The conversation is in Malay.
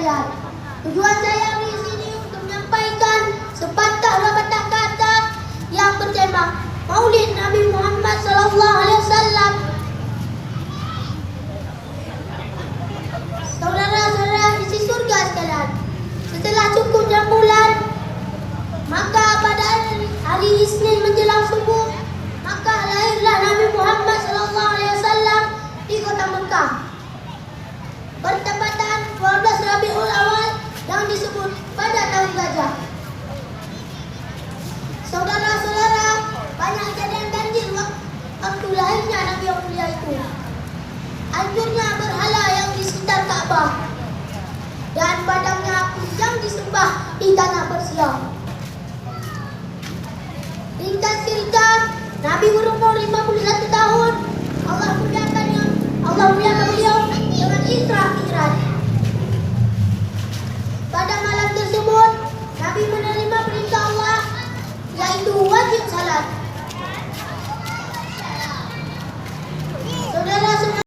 sekalian, tujuan saya di sini untuk menyampaikan sepatah dua patah kata yang bertema Maulid Nabi Muhammad SAW. Saudara-saudara isi surga sekalian, setelah cukup 6 bulan, maka pada hari Isnin menjelang subuh, maka lahirlah Nabi Muhammad SAW di kota Mekah. Bertepatan 12 Rabiul Awal yang disebut pada tahun gajah. Saudara-saudara, banyak kejadian ganjil waktu lahirnya Nabi yang mulia itu. Hancurnya berhala yang di sekitar Ka'bah dan padamnya api yang disembah di tanah Persia. Ringkas cerita, Nabi berumur 50